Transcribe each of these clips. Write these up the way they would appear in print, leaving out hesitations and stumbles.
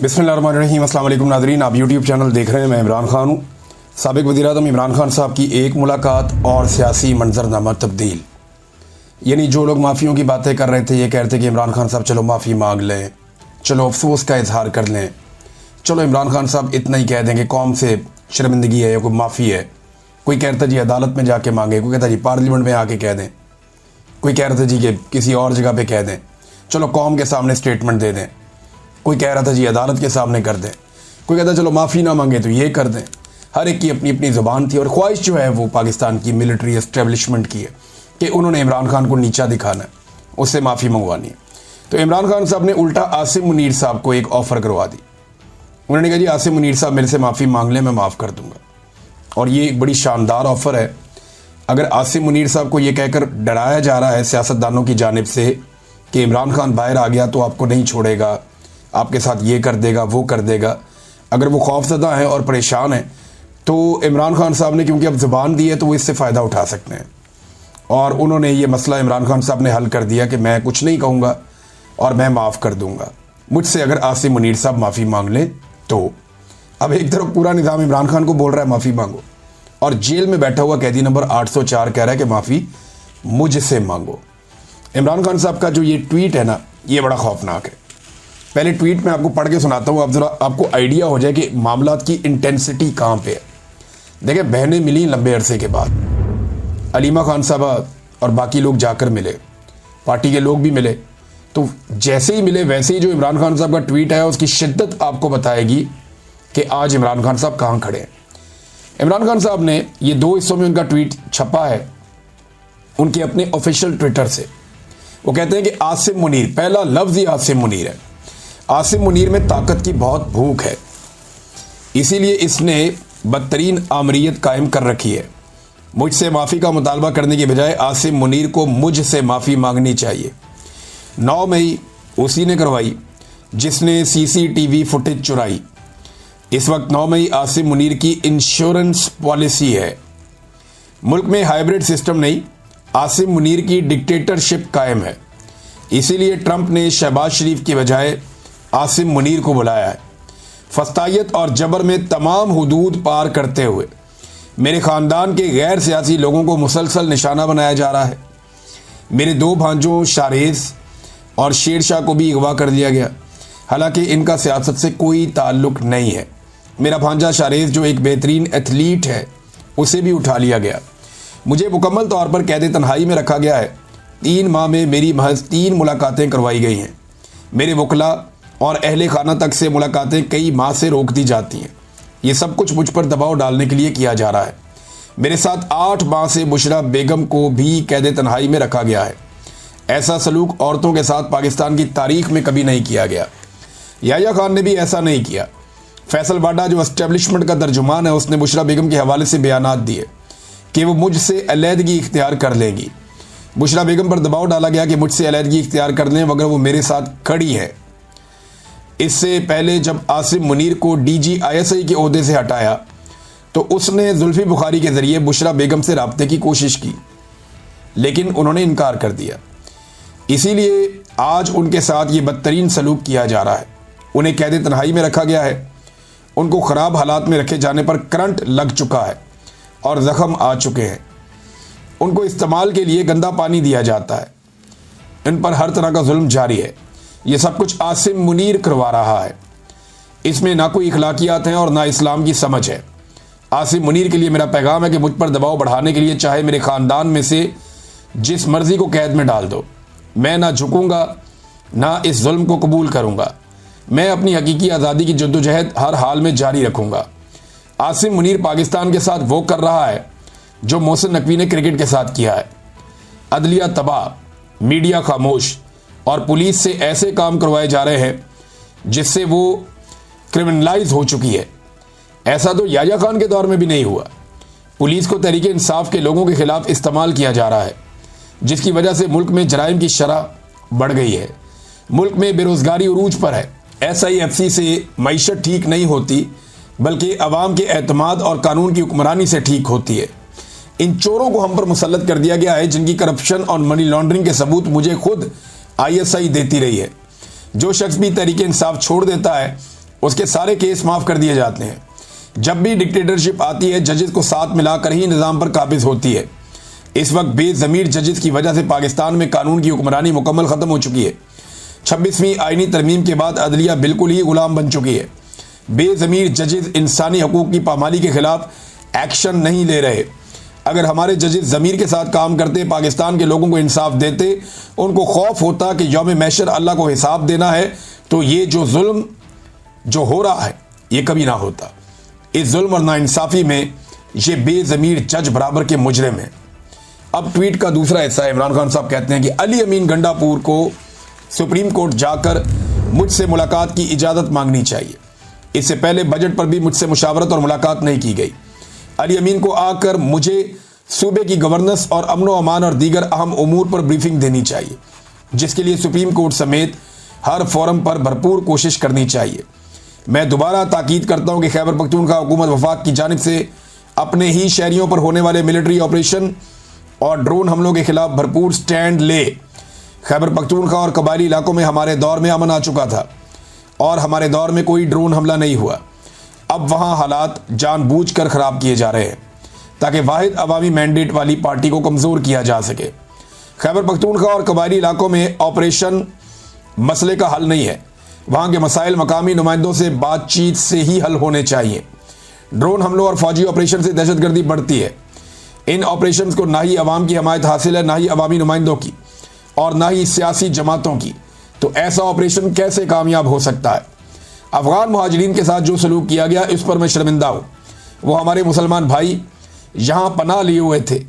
बिस्मिल्लाहिर्रहमानिर्रहीम। अस्सलाम वालेकुम नाज़रीन, आप यूट्यूब चैनल देख रहे हैं। मैं इमरान खान हूँ। साबिक़ वज़ीर-ए-आज़म इमरान खान साहब की एक मुलाकात और सियासी मंजरनामा तब्दील। यानी जो लोग माफ़ियों की बातें कर रहे थे, ये कह रहे थे कि इमरान खान साहब चलो माफ़ी मांग लें, चलो अफसोस का इजहार कर लें, चलो इमरान खान साहब इतना ही कह देंगे कौम से शर्मिंदगी है या कोई माफ़ी है। कोई कहता जी अदालत में जाके मांगे, कोई कहता जी पार्लियामेंट में आके कह दें, कोई कह रहा था जी कि किसी और जगह पे कह दें, चलो कौम के सामने स्टेटमेंट दे दें। कोई कह रहा था जी अदालत के सामने कर दें, कोई कहता चलो माफ़ी ना मांगे तो ये कर दें। हर एक की अपनी अपनी ज़ुबान थी और ख्वाहिश जो है वो पाकिस्तान की मिलिट्री एस्टेब्लिशमेंट की है कि उन्होंने इमरान खान को नीचा दिखाना है, उससे माफ़ी मंगवानी है। तो इमरान खान साहब ने उल्टा आसिम मुनीर साहब को एक ऑफ़र करवा दी। उन्होंने कहा जी आसिम मुनीर साहब मेरे से माफ़ी मांग लें, मैं माफ़ कर दूँगा। और ये एक बड़ी शानदार ऑफ़र है। अगर आसिम मुनीर साहब को ये कहकर डराया जा रहा है सियासतदानों की जानिब से कि इमरान खान बाहर आ गया तो आपको नहीं छोड़ेगा, आपके साथ ये कर देगा वो कर देगा, अगर वो खौफज़दा हैं और परेशान हैं तो इमरान खान साहब ने क्योंकि अब ज़ुबान दी है तो वो इससे फ़ायदा उठा सकते हैं। और उन्होंने ये मसला इमरान खान साहब ने हल कर दिया कि मैं कुछ नहीं कहूँगा और मैं माफ़ कर दूँगा मुझसे अगर आसिम मुनीर साहब माफ़ी मांग लें तो। अब एक तरफ पूरा निज़ाम इमरान खान को बोल रहा है माफ़ी मांगो, और जेल में बैठा हुआ कैदी नंबर 804 कह रहा है कि माफ़ी मुझसे मांगो। इमरान खान साहब का जो ये ट्वीट है ना, ये बड़ा खौफनाक है। पहले ट्वीट में आपको पढ़ के सुनाता हूँ, आप ज़रा आपको आइडिया हो जाए कि मामलात की इंटेंसिटी कहाँ पे है। देखिए, बहनें मिली लंबे अरसे के बाद, अलीमा खान साहबा और बाकी लोग जाकर मिले, पार्टी के लोग भी मिले। तो जैसे ही मिले वैसे ही जो इमरान खान साहब का ट्वीट है उसकी शिद्दत आपको बताएगी कि आज इमरान खान साहब कहाँ खड़े हैं। इमरान खान साहब ने ये दो हिस्सों में उनका ट्वीट छपा है उनके अपने ऑफिशियल ट्विटर से। वो कहते हैं कि आसिम मुनीर, पहला लफ्ज़ ही आसिम मुनीर है। आसिम मुनीर में ताकत की बहुत भूख है, इसीलिए इसने बदतरीन आमरीत कायम कर रखी है। मुझसे माफ़ी का मुतालबा करने के बजाय आसिम मुनीर को मुझसे माफ़ी मांगनी चाहिए। 9 मई उसी ने करवाई जिसने CCTV फुटेज चुराई। इस वक्त 9 मई आसिम मुनीर की इंश्योरेंस पॉलिसी है। मुल्क में हाइब्रिड सिस्टम नहीं, आसिम मुनीर की डिक्टेटरशिप कायम है। इसीलिए ट्रंप ने शहबाज शरीफ की बजाय आसिम मुनीर को बुलाया है। फस्तायत और जबर में तमाम हुदूद पार करते हुए मेरे ख़ानदान के गैर सियासी लोगों को मुसलसल निशाना बनाया जा रहा है। मेरे 2 भांजों शारेज़ और शेर शाह को भी अगवा कर दिया गया, हालांकि इनका सियासत से कोई ताल्लुक़ नहीं है। मेरा भांजा शारेज़ जो एक बेहतरीन एथलीट है, उसे भी उठा लिया गया। मुझे मुकम्मल तौर पर कैद तन्हाई में रखा गया है। 3 माह में मेरी महज 3 मुलाकातें करवाई गई हैं। मेरे वकला और अहले खाना तक से मुलाकातें कई माह से रोक दी जाती हैं। ये सब कुछ मुझ पर दबाव डालने के लिए किया जा रहा है। मेरे साथ 8 माह से बुशरा बेगम को भी कैद तन्हाई में रखा गया है। ऐसा सलूक औरतों के साथ पाकिस्तान की तारीख में कभी नहीं किया गया। याह्या खान ने भी ऐसा नहीं किया। फैसल बाडा जो एस्टेब्लिशमेंट का तर्जुमान है, उसने बुशरा बेगम के हवाले से बयानात दिए कि वो मुझसे अलहदगी इख्तियार कर लेंगी। बुशरा बेगम पर दबाव डाला गया कि मुझसे अलहदगी इख्तियार कर लें मगर वो मेरे साथ खड़ी है। इससे पहले जब आसिम मुनीर को DG ISI के ओहदे से हटाया तो उसने जुल्फी बुखारी के ज़रिए बुशरा बेगम से रब्ते की कोशिश की, लेकिन उन्होंने इनकार कर दिया। इसीलिए आज उनके साथ ये बदतरीन सलूक किया जा रहा है। उन्हें कैद तन्हाई में रखा गया है। उनको ख़राब हालात में रखे जाने पर करंट लग चुका है और ज़ख़म आ चुके हैं। उनको इस्तेमाल के लिए गंदा पानी दिया जाता है। इन पर हर तरह का जुल्म जारी है। ये सब कुछ आसिम मुनीर करवा रहा है। इसमें ना कोई इखलाकियात हैं और ना इस्लाम की समझ है। आसिम मुनीर के लिए मेरा पैगाम है कि मुझ पर दबाव बढ़ाने के लिए चाहे मेरे ख़ानदान में से जिस मर्ज़ी को कैद में डाल दो, मैं ना झुकूँगा ना इस जुल्म को कबूल करूँगा। मैं अपनी हकीकी आज़ादी की जद्दोजहद हर हाल में जारी रखूँगा। आसिम मुनीर पाकिस्तान के साथ वो कर रहा है जो मोहसिन नकवी ने क्रिकेट के साथ किया है। अदलिया तबाह, मीडिया खामोश और पुलिस से ऐसे काम करवाए जा रहे हैं जिससे वो क्रिमिनलाइज हो चुकी है। ऐसा तो याह्या खान के दौर में भी नहीं हुआ। पुलिस को तहरीक इंसाफ के लोगों के खिलाफ इस्तेमाल किया जा रहा है, जिसकी वजह से मुल्क में जराइम की शरह बढ़ गई है। मुल्क में बेरोज़गारी उरूज पर है। SIFC से मईशत ठीक नहीं होती बल्कि अवाम के एतमाद और कानून की हुक्मरानी से ठीक होती है। इन चोरों को हम पर मुसल्लत कर दिया गया है जिनकी करप्शन और मनी लॉन्ड्रिंग के सबूत मुझे खुद ISI देती रही है। जो शख्स भी तहरीक इंसाफ छोड़ देता है उसके सारे केस माफ कर दिए जाते हैं। जब भी डिक्टेटरशिप आती है जजेस को साथ मिलाकर ही निज़ाम पर काबिज होती है। इस वक्त बेज़मीर जजेस की वजह से पाकिस्तान में कानून की हुक्मरानी मुकम्मल ख़त्म हो चुकी है। 26वीं आईनी तरमीम के बाद अदलिया बिल्कुल ही गुलाम बन चुकी है। बेज़मीर जजेस इंसानी हकूक़ की पामाली के खिलाफ एक्शन नहीं ले रहे। अगर हमारे जजेस ज़मीर के साथ काम करते, पाकिस्तान के लोगों को इंसाफ देते, उनको खौफ होता कि यौम महशर अल्लाह को हिसाब देना है, तो ये जो जुल्म जो हो रहा है ये कभी ना होता। इस जुल्म और नाइंसाफ़ी में ये बेज़मीर जज बराबर के मुजरिम हैं। अब ट्वीट का दूसरा हिस्सा इमरान खान साहब कहते हैं कि अली अमीन गंडापुर को सुप्रीम कोर्ट जाकर मुझसे मुलाकात की इजाज़त मांगनी चाहिए। इससे पहले बजट पर भी मुझसे मुशावरत और मुलाकात नहीं की गई। अली अमीन को आकर मुझे सूबे की गवर्नेंस और अमन व अमान और दीगर अहम उमूर पर ब्रीफिंग देनी चाहिए, जिसके लिए सुप्रीम कोर्ट समेत हर फोरम पर भरपूर कोशिश करनी चाहिए। मैं दोबारा ताकीद करता हूँ कि खैबर पख्तूनख्वा हुकूमत वफाक की जानिब से अपने ही शहरियों पर होने वाले मिलिट्री ऑपरेशन और ड्रोन हमलों के खिलाफ भरपूर स्टैंड ले। खैबर पख्तूनख्वा और कबायली इलाकों में हमारे दौर में अमन आ चुका था और हमारे दौर में कोई ड्रोन हमला नहीं हुआ। अब वहाँ हालात जानबूझकर ख़राब किए जा रहे हैं ताकि वाहिद अवामी मैंडेट वाली पार्टी को कमज़ोर किया जा सके। खैबर पख्तूनख्वा और कबायली इलाकों में ऑपरेशन मसले का हल नहीं है। वहाँ के मसाइल मकामी नुमाइंदों से बातचीत से ही हल होने चाहिए। ड्रोन हमलों और फौजी ऑपरेशन से दहशतगर्दी बढ़ती है। इन ऑपरेशन को ना ही अवाम की हमायत हासिल है, ना ही अवामी नुमाइंदों की और ना ही सियासी जमातों की। तो ऐसा ऑपरेशन कैसे कामयाब हो सकता है? अफगान मुहाजिरीन के साथ जो सलूक किया गया इस पर मैं शर्मिंदा हूँ। वो हमारे मुसलमान भाई यहाँ पनाह लिए हुए थे,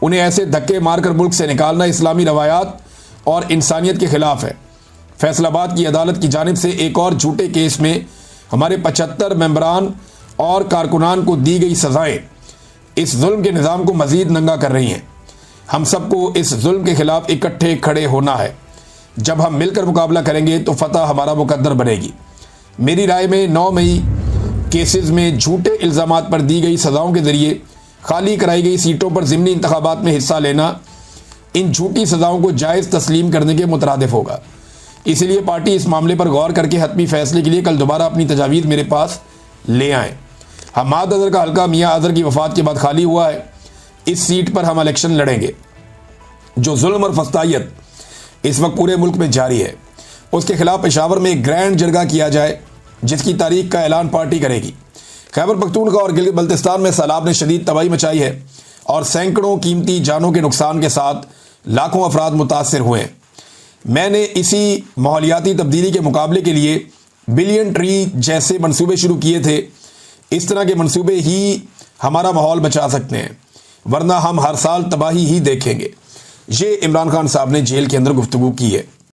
उन्हें ऐसे धक्के मारकर मुल्क से निकालना इस्लामी रवायात और इंसानियत के खिलाफ है। फैसलाबाद की अदालत की जानिब से एक और झूठे केस में हमारे 75 मेंबरान और कारकुनान को दी गई सजाएं इस जुल्म के निज़ाम को मज़ीद नंगा कर रही हैं। हम सबको इस जुल्म के खिलाफ इकट्ठे खड़े होना है। जब हम मिलकर मुकाबला करेंगे तो फतह हमारा मुकद्दर बनेगी। मेरी राय में 9 मई केसेस में झूठे इल्ज़ामात पर दी गई सज़ाओं के ज़रिए खाली कराई गई सीटों पर ज़िमनी इंतखाबात में हिस्सा लेना इन झूठी सज़ाओं को जायज़ तस्लीम करने के मुतरादिफ होगा। इसलिए पार्टी इस मामले पर गौर करके हतमी फैसले के लिए कल दोबारा अपनी तजावीज़ मेरे पास ले आएँ। हमाद अज़हर का हल्का मियाँ अज़हर की वफ़ात के बाद खाली हुआ है। इस सीट पर हम इलेक्शन लड़ेंगे। जो जुल्म और फस्तायत इस वक्त पूरे मुल्क में जारी है, उसके खिलाफ पेशावर में एक ग्रैंड जरगा किया जाए, जिसकी तारीख का ऐलान पार्टी करेगी। खैबर पख्तूनख्वा और गिलगित बल्तिस्तान में सैलाब ने शदीद तबाही मचाई है और सैकड़ों कीमती जानों के नुकसान के साथ लाखों अफराद मुतासर हुए हैं। मैंने इसी माहौलियाती तब्दीली के मुकाबले के लिए बिलियन ट्री जैसे मंसूबे शुरू किए थे। इस तरह के मंसूबे ही हमारा माहौल बचा सकते हैं, वरना हम हर साल तबाही ही देखेंगे। ये इमरान खान साहब ने जेल के अंदर गुफ्तगू की है।